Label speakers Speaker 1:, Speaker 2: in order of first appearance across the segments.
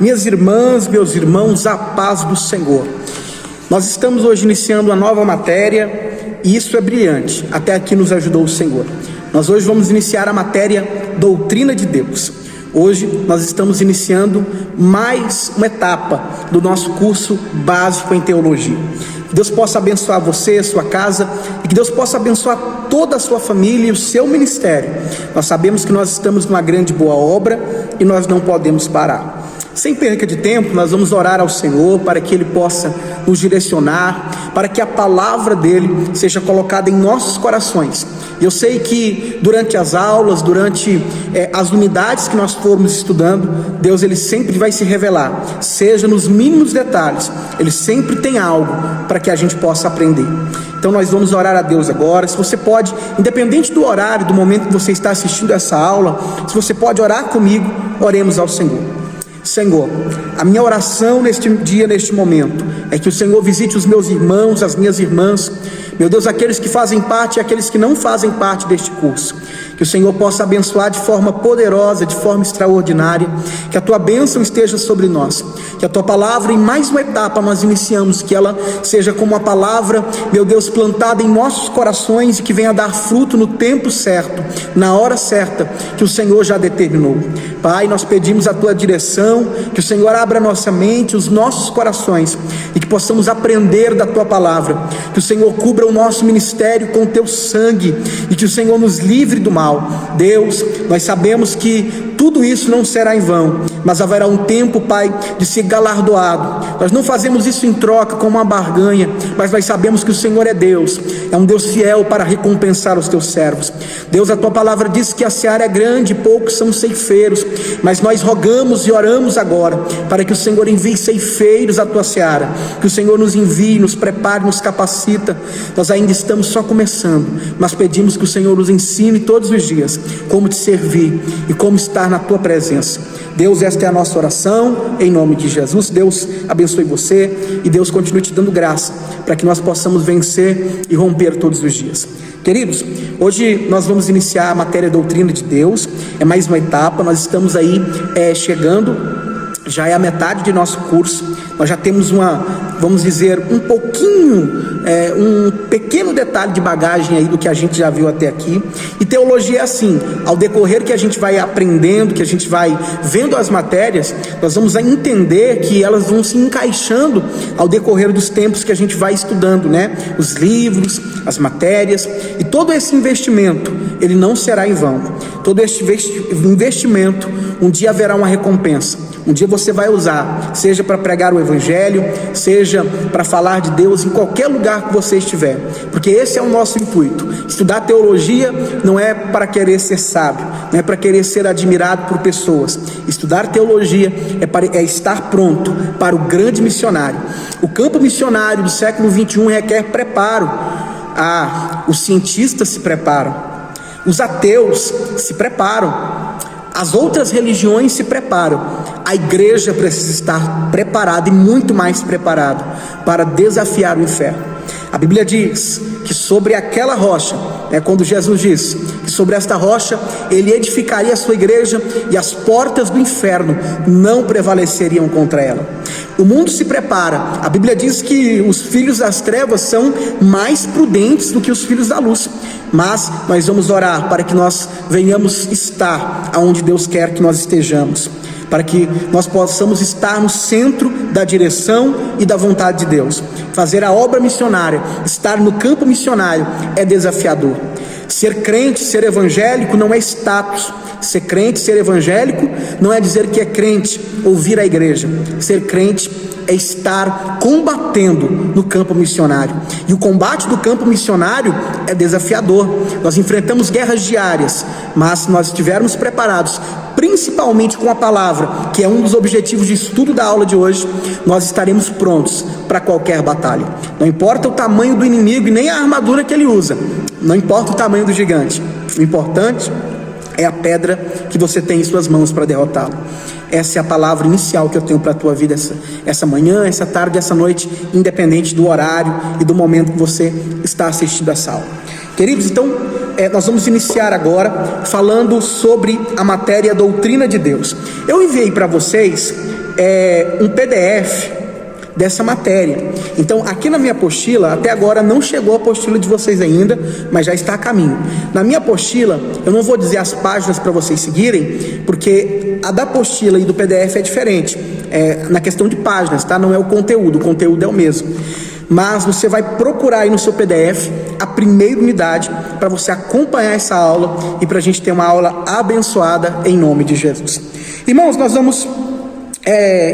Speaker 1: Minhas irmãs, meus irmãos, a paz do Senhor. Nós estamos hoje iniciando uma nova matéria e isso é brilhante. Até aqui nos ajudou o Senhor. Nós hoje vamos iniciar a matéria Doutrina de Deus. Hoje nós estamos iniciando mais uma etapa do nosso curso básico em teologia. Que Deus possa abençoar você, a sua casa, e que Deus possa abençoar toda a sua família e o seu ministério. Nós sabemos que nós estamos numa grande boa obra e nós não podemos parar. Sem perca de tempo, nós vamos orar ao Senhor para que Ele possa nos direcionar, para que a palavra dEle seja colocada em nossos corações. Eu sei que durante as aulas, durante as unidades que nós formos estudando, Deus Ele sempre vai se revelar, seja nos mínimos detalhes, Ele sempre tem algo para que a gente possa aprender. Então nós vamos orar a Deus agora. Se você pode, independente do horário, do momento que você está assistindo essa aula, se você pode orar comigo, oremos ao Senhor. Senhor, a minha oração neste dia, neste momento, é que o Senhor visite os meus irmãos, as minhas irmãs, meu Deus, aqueles que fazem parte e aqueles que não fazem parte deste curso. Que o Senhor possa abençoar de forma poderosa, de forma extraordinária, que a Tua bênção esteja sobre nós, que a Tua palavra, em mais uma etapa nós iniciamos, que ela seja como a palavra, meu Deus, plantada em nossos corações e que venha dar fruto no tempo certo, na hora certa, que o Senhor já determinou. Pai, nós pedimos a Tua direção, que o Senhor abra a nossa mente, os nossos corações, e que possamos aprender da Tua palavra, que o Senhor cubra o nosso ministério com o Teu sangue, e que o Senhor nos livre do mal. Deus, nós sabemos que tudo isso não será em vão, mas haverá um tempo, Pai, de ser galardoado. Nós não fazemos isso em troca como uma barganha, mas nós sabemos que o Senhor é Deus, é um Deus fiel para recompensar os Teus servos. Deus, a Tua palavra diz que a seara é grande, poucos são ceifeiros, mas nós rogamos e oramos agora, para que o Senhor envie ceifeiros à Tua seara, que o Senhor nos envie, nos prepare, nos capacita. Nós ainda estamos só começando, mas pedimos que o Senhor nos ensine todos os dias como Te servir e como estar na Tua presença. Deus, esta é a nossa oração, em nome de Jesus. Deus abençoe você e Deus continue te dando graça, para que nós possamos vencer e romper todos os dias. Queridos, hoje nós vamos iniciar a matéria Doutrina de Deus, é mais uma etapa, nós estamos aí chegando, já é a metade de nosso curso, nós já temos vamos dizer, um pequeno detalhe de bagagem aí do que a gente já viu até aqui. E teologia é assim, ao decorrer que a gente vai aprendendo, que a gente vai vendo as matérias, nós vamos entender que elas vão se encaixando ao decorrer dos tempos que a gente vai estudando, né? Os livros, as matérias, e todo esse investimento, ele não será em vão. Todo este investimento, um dia haverá uma recompensa. Um dia você vai usar, seja para pregar o Evangelho, seja para falar de Deus em qualquer lugar que você estiver, porque esse é o nosso intuito. Estudar teologia não é para querer ser sábio, não é para querer ser admirado por pessoas. Estudar teologia é estar pronto para o grande missionário. O campo missionário do século 21 requer preparo. Os cientistas se preparam, os ateus se preparam, as outras religiões se preparam. A igreja precisa estar preparada e muito mais preparada para desafiar o inferno. A Bíblia diz que sobre aquela rocha, quando Jesus diz que sobre esta rocha Ele edificaria a sua igreja e as portas do inferno não prevaleceriam contra ela. O mundo se prepara. A Bíblia diz que os filhos das trevas são mais prudentes do que os filhos da luz. Mas nós vamos orar para que nós venhamos estar aonde Deus quer que nós estejamos, para que nós possamos estar no centro da direção e da vontade de Deus. Fazer a obra missionária, estar no campo missionário é desafiador. Ser crente, ser evangélico não é status. Ser crente, ser evangélico não é dizer que é crente ou vir à igreja. Ser crente é estar combatendo no campo missionário. E o combate do campo missionário é desafiador. Nós enfrentamos guerras diárias, mas se nós estivermos preparados, principalmente com a palavra, que é um dos objetivos de estudo da aula de hoje, nós estaremos prontos para qualquer batalha. Não importa o tamanho do inimigo e nem a armadura que ele usa, não importa o tamanho do gigante, o importante é a pedra que você tem em suas mãos para derrotá-lo. Essa é a palavra inicial que eu tenho para a tua vida essa manhã, essa tarde, essa noite, independente do horário e do momento que você está assistindo essa aula. Queridos, então, nós vamos iniciar agora falando sobre a matéria Doutrina de Deus. Eu enviei para vocês um PDF dessa matéria. Então, aqui na minha apostila, até agora não chegou a apostila de vocês ainda, mas já está a caminho. Na minha apostila, eu não vou dizer as páginas para vocês seguirem, porque a da apostila e do PDF é diferente, na questão de páginas, tá? Não é o conteúdo é o mesmo. Mas você vai procurar aí no seu PDF a primeira unidade para você acompanhar essa aula e para a gente ter uma aula abençoada em nome de Jesus. Irmãos, nós vamos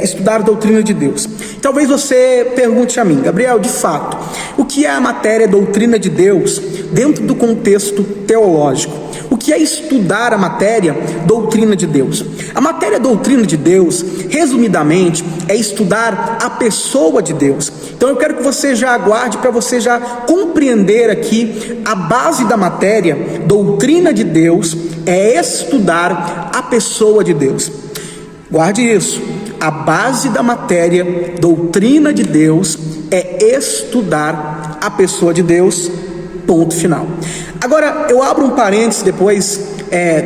Speaker 1: estudar a doutrina de Deus. Talvez você pergunte a mim, Gabriel, de fato, o que é a matéria doutrina de Deus dentro do contexto teológico? O que é estudar a matéria doutrina de Deus? A matéria doutrina de Deus, resumidamente, é estudar a pessoa de Deus. Então eu quero que você já aguarde para você já compreender aqui a base da matéria doutrina de Deus é estudar a pessoa de Deus. Guarde isso. A base da matéria doutrina de Deus é estudar a pessoa de Deus, ponto final. Agora eu abro um parênteses depois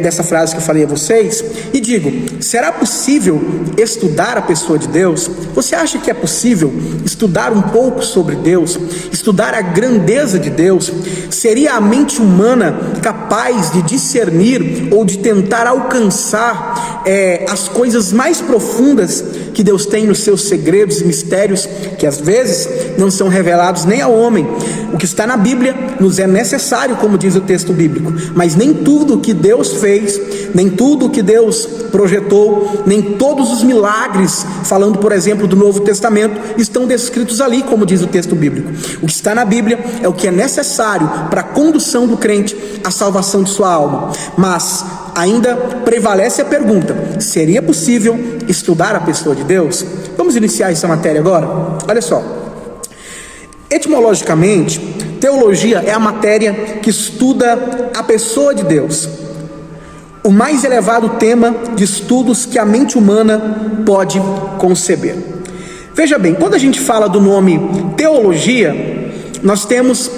Speaker 1: dessa frase que eu falei a vocês e digo, será possível estudar a pessoa de Deus? Você acha que é possível estudar um pouco sobre Deus, estudar a grandeza de Deus? Seria a mente humana capaz de discernir ou de tentar alcançar as coisas mais profundas que Deus tem nos seus segredos e mistérios, que às vezes não são revelados nem ao homem? O que está na Bíblia nos é necessário, como diz o texto bíblico, mas nem tudo que Deus fez, nem tudo que Deus projetou, nem todos os milagres, falando por exemplo do Novo Testamento, estão descritos ali, como diz o texto bíblico. O que está na Bíblia é o que é necessário para a condução do crente à salvação de sua alma. Mas ainda prevalece a pergunta, seria possível estudar a pessoa de Deus? Vamos iniciar essa matéria agora? Olha só, etimologicamente, teologia é a matéria que estuda a pessoa de Deus, o mais elevado tema de estudos que a mente humana pode conceber. Veja bem, quando a gente fala do nome teologia, nós temos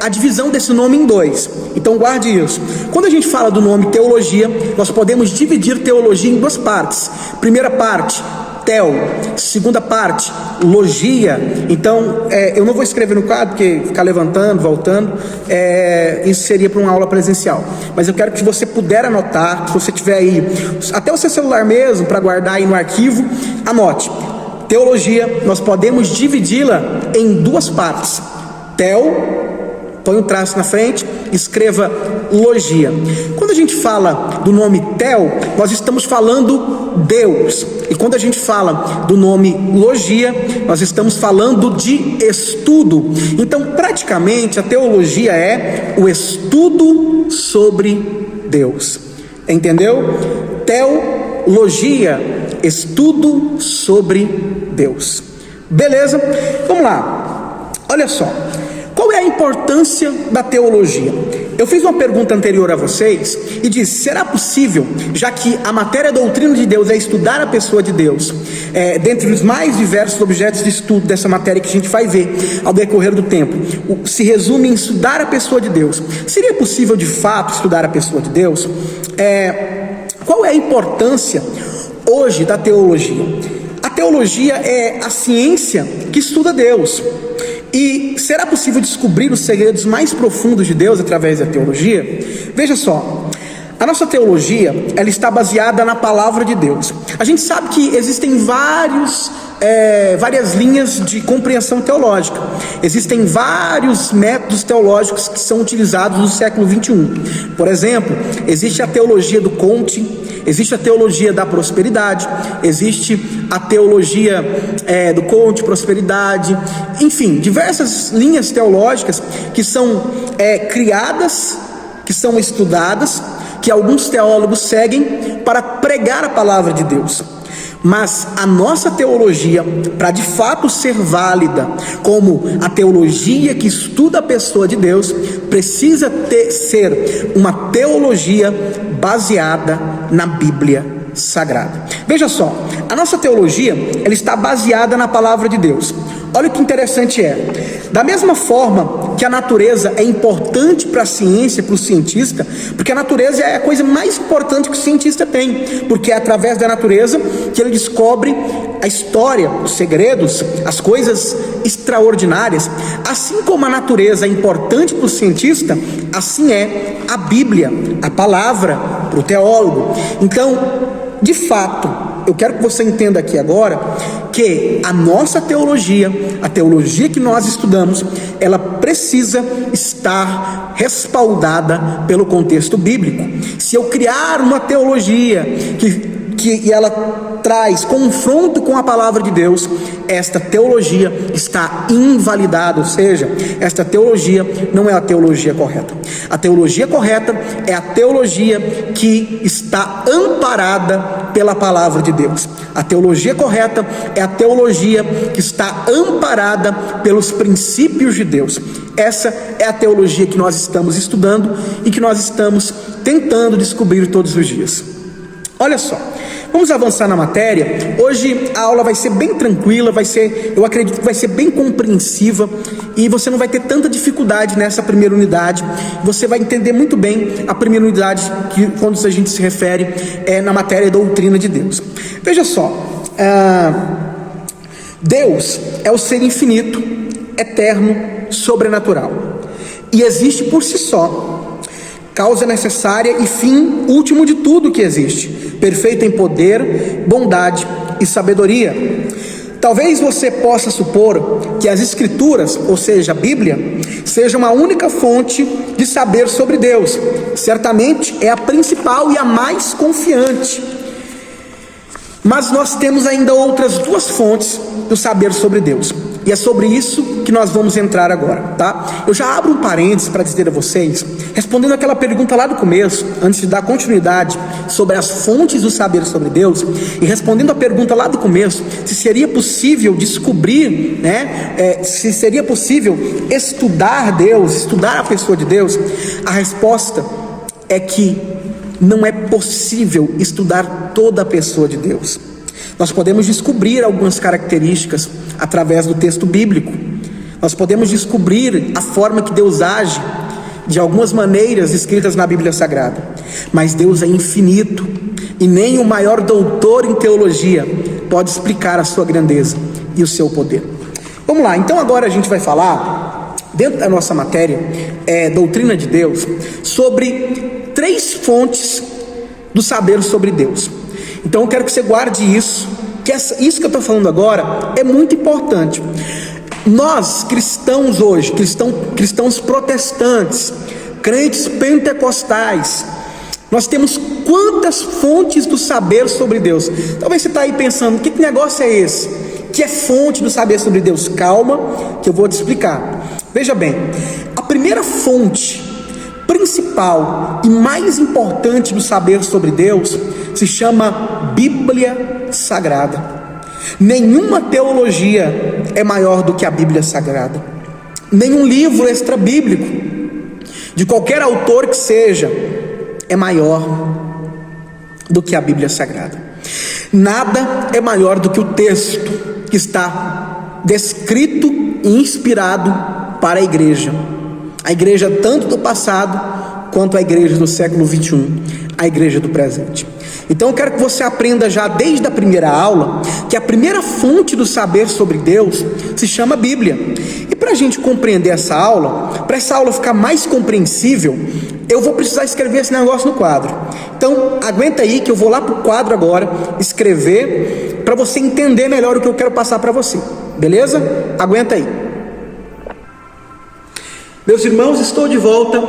Speaker 1: a divisão desse nome em dois. Então guarde isso. Quando a gente fala do nome teologia, nós podemos dividir teologia em duas partes. Primeira parte, teo. Segunda parte, logia. Então eu não vou escrever no quadro, porque ficar levantando, voltando, isso seria para uma aula presencial. Mas eu quero que você puder anotar, se você tiver aí, até o seu celular mesmo, para guardar aí no arquivo, anote. Teologia, nós podemos dividi-la em duas partes. Teo, põe um traço na frente, escreva logia. Quando a gente fala do nome Teo, nós estamos falando Deus. E quando a gente fala do nome logia, nós estamos falando de estudo. Então, praticamente, a teologia é o estudo sobre Deus. Entendeu? Teologia, estudo sobre Deus. Beleza? Vamos lá. Olha só. Qual é a importância da teologia? Eu fiz uma pergunta anterior a vocês e disse, será possível, já que a matéria doutrina de Deus é estudar a pessoa de Deus, dentre os mais diversos objetos de estudo dessa matéria que a gente vai ver ao decorrer do tempo, se resume em estudar a pessoa de Deus. Seria possível de fato estudar a pessoa de Deus? Qual é a importância hoje da teologia? A teologia é a ciência que estuda Deus. E será possível descobrir os segredos mais profundos de Deus através da teologia? Veja só, a nossa teologia, ela está baseada na palavra de Deus. A gente sabe que existem várias linhas de compreensão teológica. Existem vários métodos teológicos que são utilizados no século 21. Por exemplo, existe a teologia do Conte, existe a teologia da prosperidade, existe a teologia do Conte, prosperidade, enfim, diversas linhas teológicas que são criadas, que são estudadas, que alguns teólogos seguem para pregar a palavra de Deus. Mas a nossa teologia, para de fato ser válida como a teologia que estuda a pessoa de Deus, precisa ser uma teologia baseada na Bíblia Sagrada. Veja só, a nossa teologia, ela está baseada na palavra de Deus. Olha que interessante da mesma forma que a natureza é importante para a ciência, para o cientista, porque a natureza é a coisa mais importante que o cientista tem, porque é através da natureza que ele descobre a história, os segredos, as coisas extraordinárias, assim como a natureza é importante para o cientista, assim é a Bíblia, a palavra para o teólogo. Então, de fato, eu quero que você entenda aqui agora que a nossa teologia, a teologia que nós estudamos, ela precisa estar respaldada pelo contexto bíblico. Se eu criar uma teologia que ela traz confronto com a palavra de Deus, esta teologia está invalidada, ou seja, esta teologia não é a teologia correta. A teologia correta é a teologia que está amparada pela palavra de Deus. A teologia correta é a teologia que está amparada pelos princípios de Deus. Essa é a teologia que nós estamos estudando e que nós estamos tentando descobrir todos os dias. Olha só, vamos avançar na matéria. Hoje a aula vai ser bem tranquila, eu acredito que vai ser bem compreensiva e você não vai ter tanta dificuldade nessa primeira unidade. Você vai entender muito bem a primeira unidade que quando a gente se refere na matéria doutrina de Deus. Veja só, Deus é o ser infinito, eterno, sobrenatural e existe por si só, causa necessária e fim último de tudo que existe, perfeito em poder, bondade e sabedoria. Talvez você possa supor que as Escrituras, ou seja, a Bíblia, seja uma única fonte de saber sobre Deus. Certamente é a principal e a mais confiante. Mas nós temos ainda outras duas fontes do saber sobre Deus. E é sobre isso que nós vamos entrar agora, tá? Eu já abro um parênteses para dizer a vocês, respondendo aquela pergunta lá do começo, antes de dar continuidade sobre as fontes do saber sobre Deus, e respondendo a pergunta lá do começo, se seria possível descobrir, se seria possível estudar Deus, estudar a pessoa de Deus, a resposta é que não é possível estudar toda a pessoa de Deus. Nós podemos descobrir algumas características através do texto bíblico. Nós podemos descobrir a forma que Deus age de algumas maneiras escritas na Bíblia Sagrada. Mas Deus é infinito e nem o maior doutor em teologia pode explicar a sua grandeza e o seu poder. Vamos lá, então agora a gente vai falar, dentro da nossa matéria, doutrina de Deus, sobre 3 fontes do saber sobre Deus. Então eu quero que você guarde isso, isso que eu estou falando agora é muito importante. Nós cristãos hoje, cristãos protestantes, crentes pentecostais, nós temos quantas fontes do saber sobre Deus? Talvez você está aí pensando, que negócio é esse? Que é fonte do saber sobre Deus? Calma, que eu vou te explicar. Veja bem, a primeira fonte principal e mais importante do saber sobre Deus se chama Bíblia Sagrada. Nenhuma teologia é maior do que a Bíblia Sagrada. Nenhum livro extra-bíblico, de qualquer autor que seja, é maior do que a Bíblia Sagrada. Nada é maior do que o texto que está descrito e inspirado para a igreja tanto do passado quanto a igreja do século 21, a igreja do presente. Então eu quero que você aprenda já desde a primeira aula que a primeira fonte do saber sobre Deus se chama Bíblia. E para a gente compreender essa aula, para essa aula ficar mais compreensível, eu vou precisar escrever esse negócio no quadro. Então aguenta aí que eu vou lá para o quadro agora escrever para você entender melhor o que eu quero passar para você, beleza? Aguenta aí. Meus irmãos, estou de volta.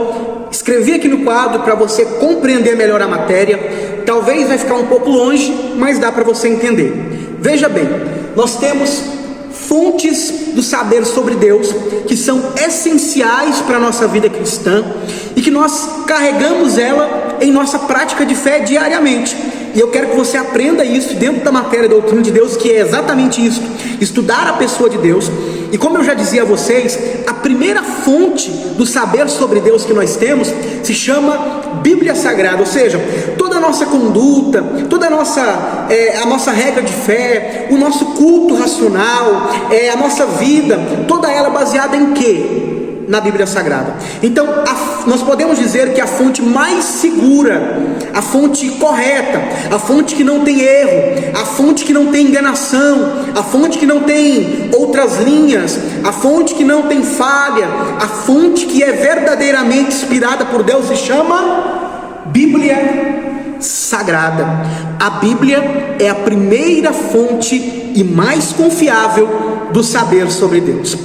Speaker 1: Escrevi aqui no quadro para você compreender melhor a matéria. Talvez vai ficar um pouco longe, mas dá para você entender. Veja bem, nós temos fontes do saber sobre Deus que são essenciais para a nossa vida cristã e que nós carregamos ela em nossa prática de fé diariamente. E eu quero que você aprenda isso dentro da matéria da doutrina de Deus, que é exatamente isso: estudar a pessoa de Deus. E como eu já dizia a vocês, a primeira fonte do saber sobre Deus que nós temos se chama Bíblia Sagrada, ou seja, toda a nossa conduta, toda a nossa regra de fé, o nosso culto racional, a nossa vida, toda ela baseada em quê? na Bíblia Sagrada. Então, nós podemos dizer que a fonte mais segura, a fonte correta, a fonte que não tem erro, a fonte que não tem enganação, a fonte que não tem outras linhas, a fonte que não tem falha, a fonte que é verdadeiramente inspirada por Deus se chama Bíblia Sagrada. A Bíblia é a primeira fonte e mais confiável do saber sobre Deus.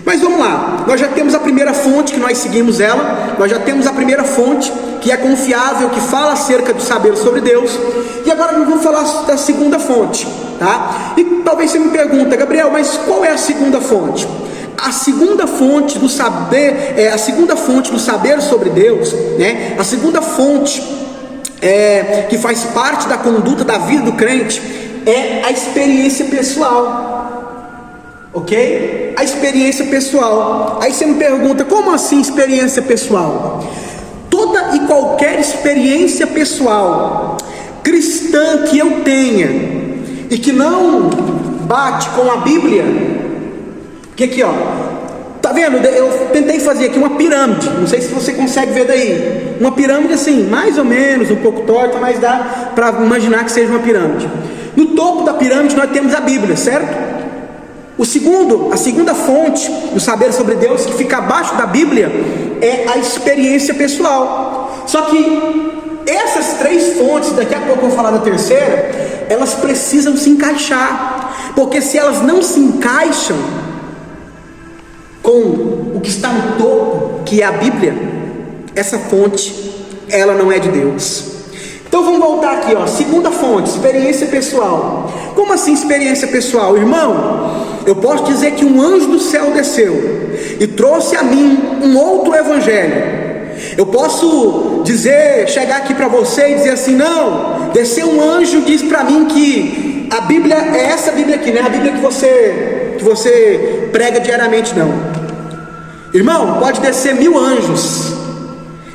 Speaker 1: Mas vamos lá, nós já temos a primeira fonte que nós seguimos ela, nós já temos a primeira fonte que é confiável, que fala acerca do saber sobre Deus, e agora nós vamos falar da segunda fonte, tá? E talvez você me pergunta, Gabriel, mas qual é a segunda fonte? A segunda fonte do saber, a segunda fonte do saber sobre Deus, né? A segunda fonte que faz parte da conduta da vida do crente é a experiência pessoal. Ok? A experiência pessoal. Aí você me pergunta, como assim experiência pessoal? Toda e qualquer experiência pessoal cristã que eu tenha e que não bate com a Bíblia, que aqui ó, tá vendo? Eu tentei fazer aqui uma pirâmide, não sei se você consegue ver daí, uma pirâmide assim, mais ou menos, um pouco torta, mas dá para imaginar que seja uma pirâmide. No topo da pirâmide nós temos a Bíblia, certo? A segunda fonte do saber sobre Deus, que fica abaixo da Bíblia, é a experiência pessoal. Só que essas três fontes, daqui a pouco eu vou falar da terceira, elas precisam se encaixar, porque se elas não se encaixam com o que está no topo, que é a Bíblia, essa fonte, ela não é de Deus. Então vamos voltar aqui, ó, segunda fonte, experiência pessoal. Como assim experiência pessoal? Irmão, eu posso dizer que um anjo do céu desceu e trouxe a mim um outro evangelho. Eu posso chegar aqui para você e dizer assim, não, desceu um anjo e diz para mim que a Bíblia é essa Bíblia aqui, não é a Bíblia que você prega diariamente, não. Irmão, pode descer 1000 anjos.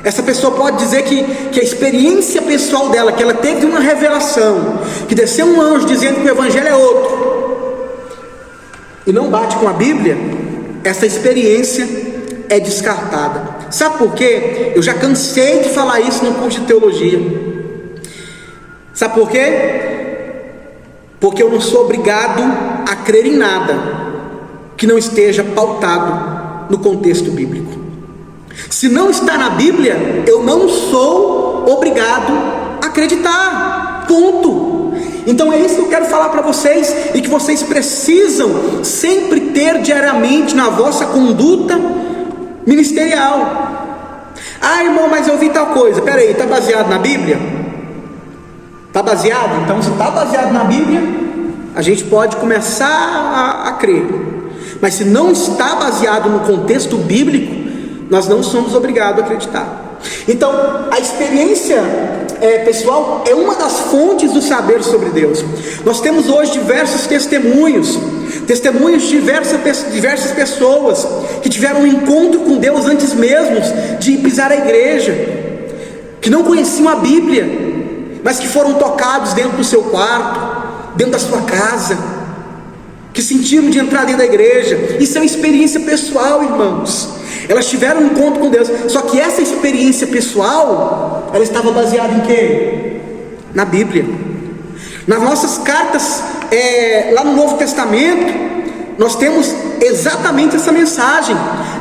Speaker 1: Essa pessoa pode dizer que a experiência pessoal dela, que ela teve uma revelação, que desceu um anjo dizendo que o evangelho é outro, e não bate com a Bíblia, essa experiência é descartada. Sabe por quê? Eu já cansei de falar isso no curso de teologia. Sabe por quê? Porque eu não sou obrigado a crer em nada que não esteja pautado no contexto bíblico. Se não está na Bíblia, eu não sou obrigado a acreditar, ponto. Então é isso que eu quero falar para vocês, e que vocês precisam sempre ter diariamente na vossa conduta ministerial. Ah, irmão, mas eu vi tal coisa. Peraí, está baseado na Bíblia? Está baseado? Então se está baseado na Bíblia, a gente pode começar a crer. Mas se não está baseado no contexto bíblico, nós não somos obrigados a acreditar. Então, a experiência pessoal é uma das fontes do saber sobre Deus. Nós temos hoje diversos testemunhos de diversas pessoas que tiveram um encontro com Deus antes mesmo de pisar a igreja, que não conheciam a Bíblia, mas que foram tocados dentro do seu quarto, dentro da sua casa, que sentiram de entrar dentro da igreja. Isso é uma experiência pessoal, irmãos. Elas tiveram um encontro com Deus. Só que essa experiência pessoal, ela estava baseada em quê? Na Bíblia. Nas nossas cartas, lá no Novo Testamento, nós temos exatamente essa mensagem.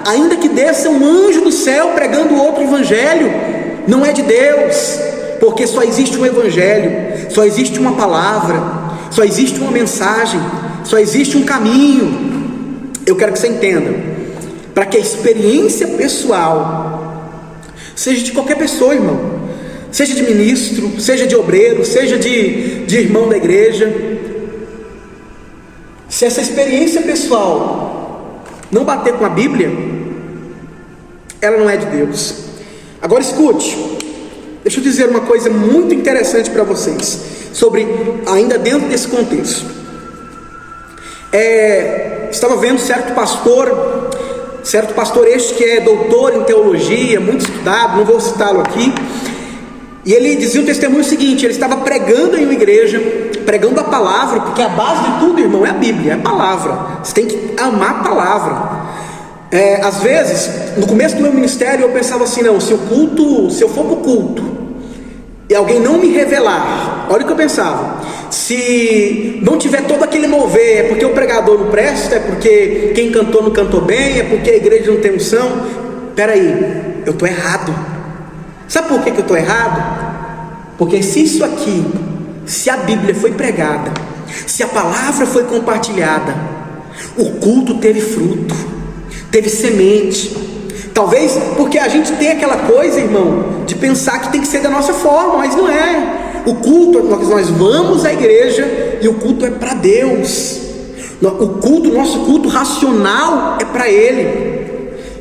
Speaker 1: Ainda que desça um anjo do céu pregando outro evangelho, não é de Deus, porque só existe um evangelho, só existe uma palavra, só existe uma mensagem, só existe um caminho. Eu quero que você entenda, para que a experiência pessoal, seja de qualquer pessoa, irmão, seja de ministro, seja de obreiro, seja de irmão da igreja, se essa experiência pessoal não bater com a Bíblia, ela não é de Deus. Agora escute, deixa eu dizer uma coisa muito interessante para vocês, ainda dentro desse contexto. Estava vendo certo pastor este que é doutor em teologia, muito estudado, não vou citá-lo aqui, e ele dizia o testemunho seguinte: ele estava pregando em uma igreja, pregando a palavra, porque a base de tudo, irmão, é a Bíblia, é a palavra. Você tem que amar a palavra. Às vezes, no começo do meu ministério, eu pensava assim: não, se eu for para o culto e alguém não me revelar, olha o que eu pensava, se não tiver todo aquele mover, é porque o pregador não presta, é porque quem cantou não cantou bem, é porque a igreja não tem unção. Peraí, eu estou errado. Sabe por que eu estou errado? Porque se isso aqui, se a Bíblia foi pregada, se a palavra foi compartilhada, o culto teve fruto, teve semente. Talvez porque a gente tem aquela coisa, irmão, de pensar que tem que ser da nossa forma, mas não é. O culto, nós vamos à igreja e o culto é para Deus. Nosso culto racional é para Ele.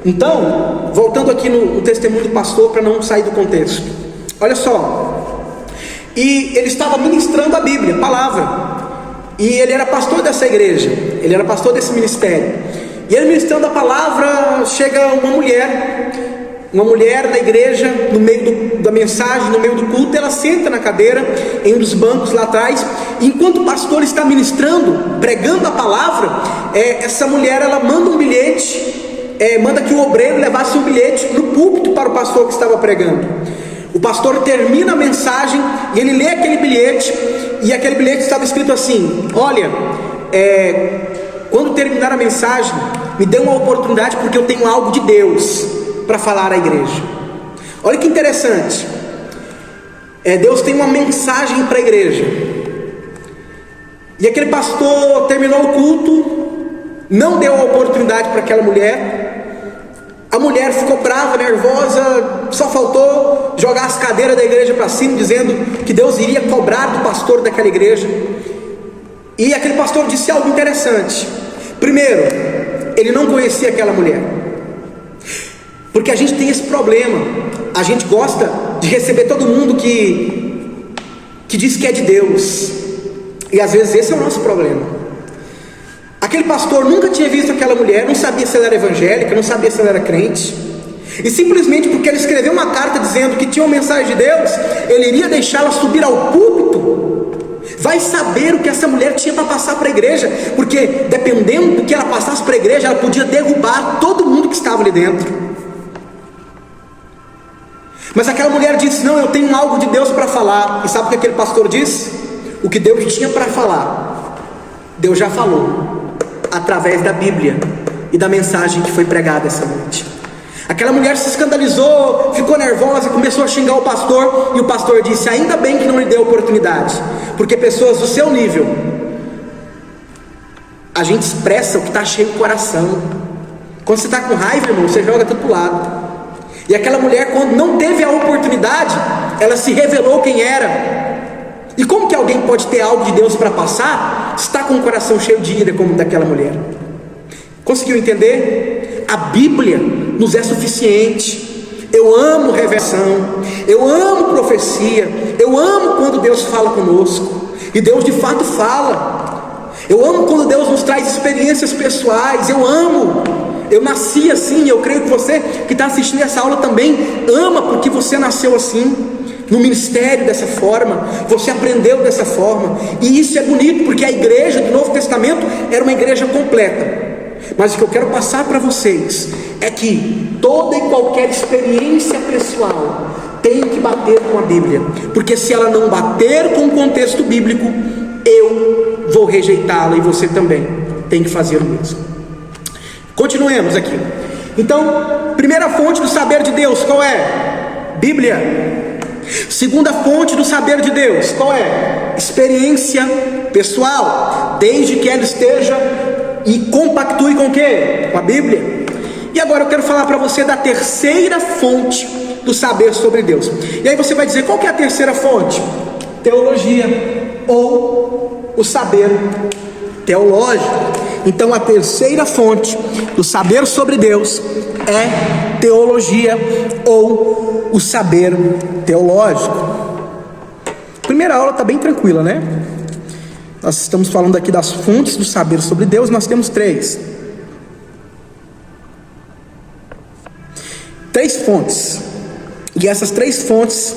Speaker 1: Então, voltando aqui no testemunho do pastor, para não sair do contexto, olha só, e ele estava ministrando a Bíblia, a palavra, e ele era pastor dessa igreja, ele era pastor desse ministério, e ele ministrando a palavra, chega uma mulher na igreja, no meio da mensagem, no meio do culto, ela senta na cadeira, em um dos bancos lá atrás, e enquanto o pastor está ministrando, pregando a palavra, essa mulher, ela manda um bilhete, manda que o obreiro levasse um bilhete no púlpito para o pastor que estava pregando. O pastor termina a mensagem e ele lê aquele bilhete, e aquele bilhete estava escrito assim: olha, quando terminar a mensagem, me dê uma oportunidade, porque eu tenho algo de Deus para falar à igreja. Olha que interessante, Deus tem uma mensagem para a igreja. E aquele pastor terminou o culto, não deu a oportunidade para aquela mulher. A mulher ficou brava, nervosa, só faltou jogar as cadeiras da igreja para cima, dizendo que Deus iria cobrar do pastor daquela igreja. E aquele pastor disse algo interessante. Primeiro, ele não conhecia aquela mulher, porque a gente tem esse problema, a gente gosta de receber todo mundo que diz que é de Deus, e às vezes esse é o nosso problema. Aquele pastor nunca tinha visto aquela mulher, não sabia se ela era evangélica, não sabia se ela era crente, e simplesmente porque ele escreveu uma carta dizendo que tinha uma mensagem de Deus, ele iria deixá-la subir ao púlpito. Vai saber o que essa mulher tinha para passar para a igreja, porque dependendo do que ela passasse para a igreja, ela podia derrubar todo mundo que estava ali dentro. Mas aquela mulher disse: não, eu tenho algo de Deus para falar. E sabe o que aquele pastor disse? O que Deus tinha para falar, Deus já falou através da Bíblia e da mensagem que foi pregada essa noite. Aquela mulher se escandalizou, ficou nervosa, começou a xingar o pastor, e o pastor disse: ainda bem que não lhe deu oportunidade, porque pessoas do seu nível, a gente expressa o que está cheio do coração. Quando você está com raiva, irmão, você joga tudo para o lado. E aquela mulher, quando não teve a oportunidade, ela se revelou quem era. E como que alguém pode ter algo de Deus para passar, se está com o coração cheio de ira como daquela mulher? Conseguiu entender? A Bíblia nos é suficiente. Eu amo revelação, eu amo profecia, eu amo quando Deus fala conosco, e Deus de fato fala. Eu amo quando Deus nos traz experiências pessoais, eu nasci assim, eu creio que você que está assistindo essa aula também ama, porque você nasceu assim, no ministério dessa forma, você aprendeu dessa forma, e isso é bonito, porque a igreja do Novo Testamento era uma igreja completa. Mas o que eu quero passar para vocês é que toda e qualquer experiência pessoal tem que bater com a Bíblia, porque se ela não bater com o contexto bíblico, eu vou rejeitá-la, e você também tem que fazer o mesmo. Continuemos aqui. Então, primeira fonte do saber de Deus, qual é? Bíblia. Segunda fonte do saber de Deus, qual é? Experiência pessoal, desde que ela esteja e compactue com o quê? Com a Bíblia. E agora eu quero falar para você da terceira fonte do saber sobre Deus. E aí você vai dizer: qual que é a terceira fonte? Teologia, ou o saber teológico. Então a terceira fonte do saber sobre Deus é teologia, ou o saber teológico. A primeira aula está bem tranquila, né? Nós estamos falando aqui das fontes do saber sobre Deus. Nós temos três fontes, e essas três fontes,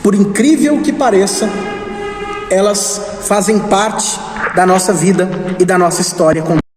Speaker 1: por incrível que pareça, elas fazem parte da nossa vida e da nossa história com